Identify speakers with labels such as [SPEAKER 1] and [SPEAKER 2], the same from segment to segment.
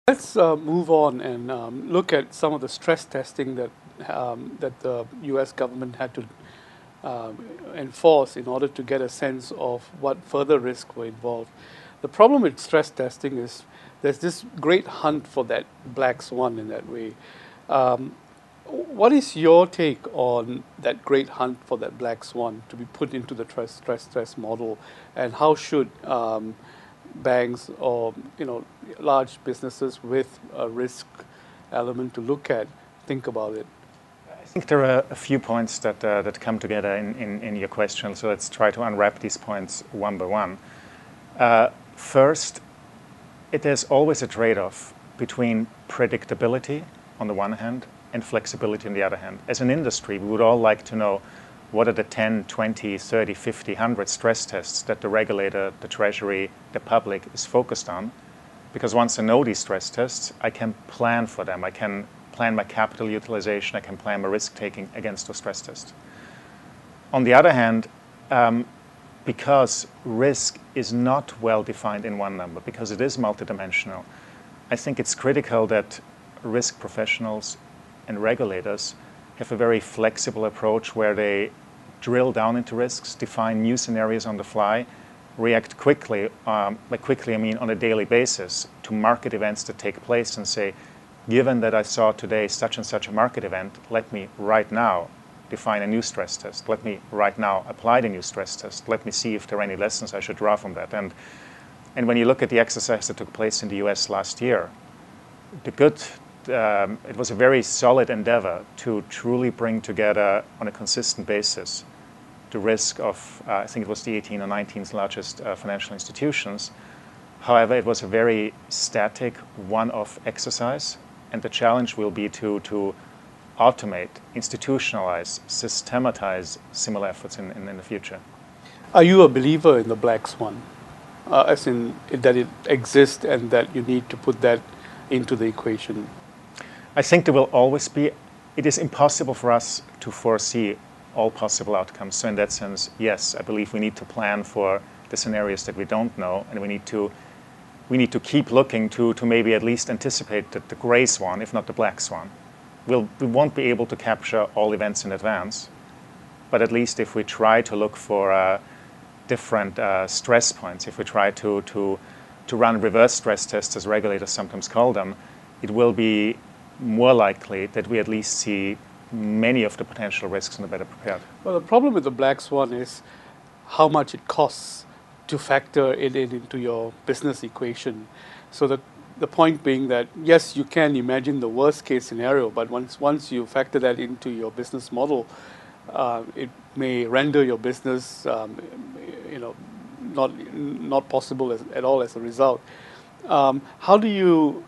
[SPEAKER 1] Let's move on and look at some of the stress testing that the U.S. government had to enforce in order to get a sense of what further risks were involved. The problem with stress testing is there's this great hunt for that black swan in that way. Um, what is your take on that great hunt for that black swan to be put into the stress test model, and how should banks or large businesses with a risk element to look at think about it?
[SPEAKER 2] I think there are a few points that come together in your question, so let's try to unwrap these points one by one. First, it is always a trade-off between predictability on the one hand and flexibility on the other hand. As an industry, we would all like to know what are the 10, 20, 30, 50, 100 stress tests that the regulator, the Treasury, the public is focused on. Because once I know these stress tests, I can plan for them. I can plan my capital utilization. I can plan my risk-taking against those stress tests. On the other hand, because risk is not well defined in one number, because it is multidimensional, I think it's critical that risk professionals and regulators have a very flexible approach where they drill down into risks, define new scenarios on the fly, react quickly, by quickly I mean on a daily basis, to market events that take place and say, given that I saw today such and such a market event, let me right now define a new stress test. Let me right now apply the new stress test. Let me see if there are any lessons I should draw from that. And when you look at the exercise that took place in the US last year, it was a very solid endeavor to truly bring together on a consistent basis the risk of, I think it was the 18 or 19 largest financial institutions. However, it was a very static, one-off exercise, and the challenge will be to automate, institutionalize, systematize similar efforts in the future.
[SPEAKER 1] Are you a believer in the black swan, as in that it exists and that you need to put that into the equation?
[SPEAKER 2] I think there will always be, it is impossible for us to foresee all possible outcomes. So in that sense, yes, I believe we need to plan for the scenarios that we don't know, and we need to keep looking to maybe at least anticipate the gray swan, if not the black swan. We won't be able to capture all events in advance, but at least if we try to look for different stress points, if we try to run reverse stress tests, as regulators sometimes call them, it will be more likely that we at least see many of the potential risks and are better prepared.
[SPEAKER 1] Well, the problem with the black swan is how much it costs to factor it into your business equation. So the point being that, yes, you can imagine the worst case scenario, but once you factor that into your business model, it may render your business not possible at all as a result. How do you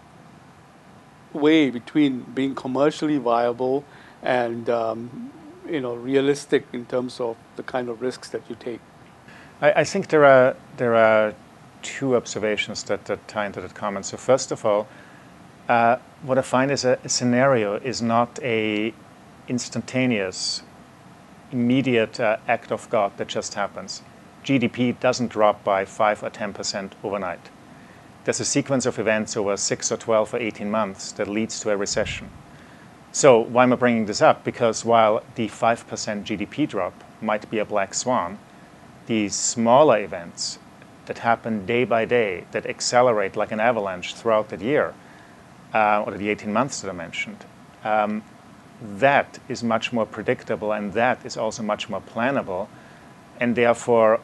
[SPEAKER 1] weigh between being commercially viable and realistic in terms of the kind of risks that you take?
[SPEAKER 2] I think there are two observations that tie into that comment. So first of all, what I find is a scenario is not a instantaneous, immediate act of God that just happens. GDP doesn't drop by 5 or 10% overnight. There's a sequence of events over 6 or 12 or 18 months that leads to a recession. So why am I bringing this up? Because while the 5% GDP drop might be a black swan, these smaller events that happen day by day, that accelerate like an avalanche throughout the year, or the 18 months that I mentioned, that is much more predictable, and that is also much more plannable. And therefore,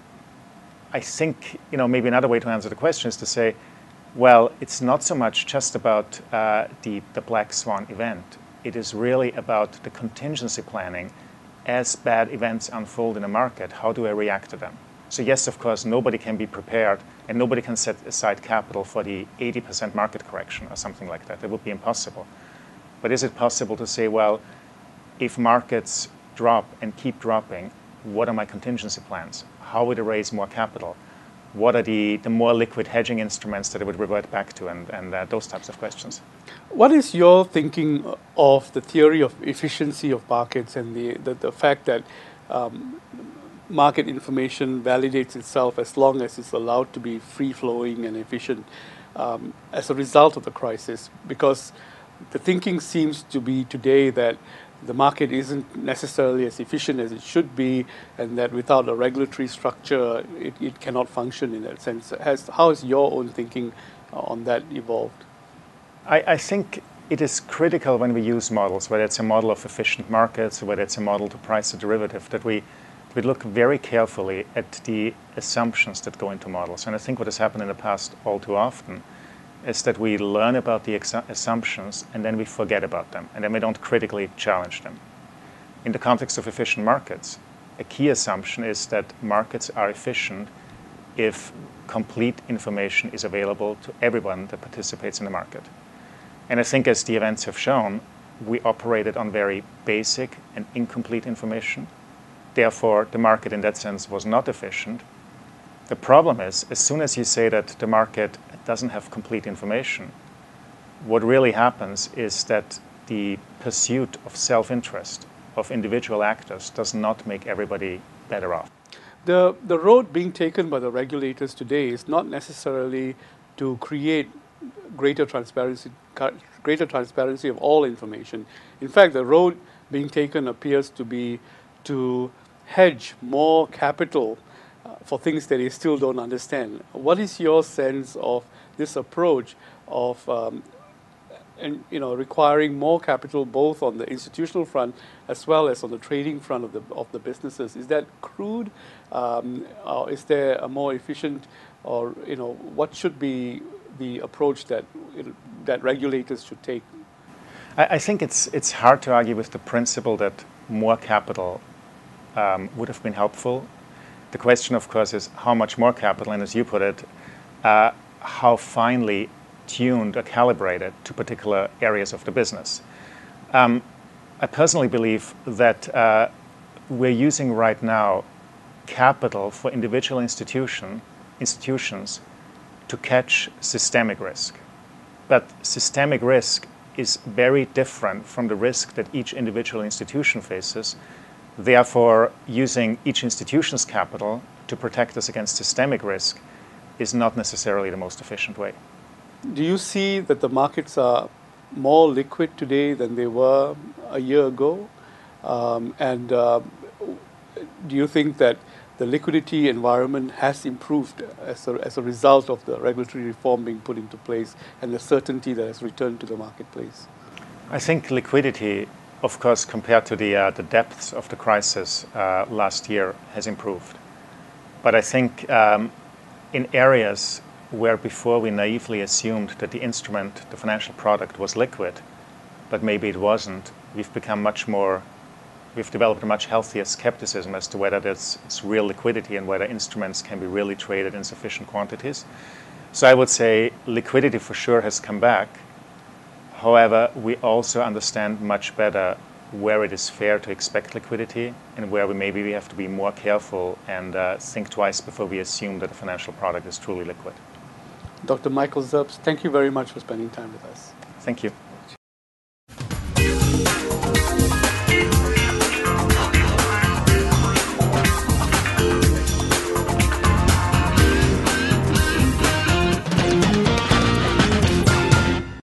[SPEAKER 2] I think, maybe another way to answer the question is to say, well, it's not so much just about the black swan event. It is really about the contingency planning. As bad events unfold in the market, how do I react to them? So yes, of course, nobody can be prepared, and nobody can set aside capital for the 80% market correction or something like that. That would be impossible. But is it possible to say, well, if markets drop and keep dropping, what are my contingency plans? How would I raise more capital? What are the more liquid hedging instruments that I would revert back to, and those types of questions?
[SPEAKER 1] What is your thinking of the theory of efficiency of markets and the fact that market information validates itself as long as it's allowed to be free-flowing and efficient? as a result of the crisis? Because the thinking seems to be today that the market isn't necessarily as efficient as it should be, and that without a regulatory structure, it cannot function in that sense. How has your own thinking on that evolved?
[SPEAKER 2] I think it is critical when we use models, whether it's a model of efficient markets, or whether it's a model to price a derivative, that we look very carefully at the assumptions that go into models. And I think what has happened in the past all too often is that we learn about the assumptions and then we forget about them, and then we don't critically challenge them. In the context of efficient markets, a key assumption is that markets are efficient if complete information is available to everyone that participates in the market. And I think, as the events have shown, we operated on very basic and incomplete information. Therefore, the market in that sense was not efficient. The problem is, as soon as you say that the market doesn't have complete information, what really happens is that the pursuit of self-interest of individual actors does not make everybody better off.
[SPEAKER 1] The road being taken by the regulators today is not necessarily to create greater transparency of all information. In fact, the road being taken appears to be to hedge more capital for things that they still don't understand. What is your sense of this approach of requiring more capital both on the institutional front as well as on the trading front of the businesses? Is that crude? Or is there a more efficient, or what should be the approach that regulators should take?
[SPEAKER 2] I think it's hard to argue with the principle that more capital would have been helpful. The question, of course, is how much more capital, and as you put it, how finely tuned or calibrated to particular areas of the business. I personally believe that we're using right now capital for individual institutions to catch systemic risk. But systemic risk is very different from the risk that each individual institution faces. Therefore, using each institution's capital to protect us against systemic risk is not necessarily the most efficient way.
[SPEAKER 1] Do you see that the markets are more liquid today than they were a year ago? Do you think that the liquidity environment has improved as a result of the regulatory reform being put into place and the certainty that has returned to the marketplace?
[SPEAKER 2] I think liquidity, of course, compared to the depths of the crisis last year, has improved. But I think in areas where before we naively assumed that the instrument, the financial product, was liquid, but maybe it wasn't, we've developed a much healthier skepticism as to whether it's real liquidity and whether instruments can be really traded in sufficient quantities. So I would say liquidity for sure has come back. However, we also understand much better where it is fair to expect liquidity and where we have to be more careful and think twice before we assume that a financial product is truly liquid.
[SPEAKER 1] Dr. Michael Zerbs, thank you very much for spending time with us.
[SPEAKER 2] Thank you.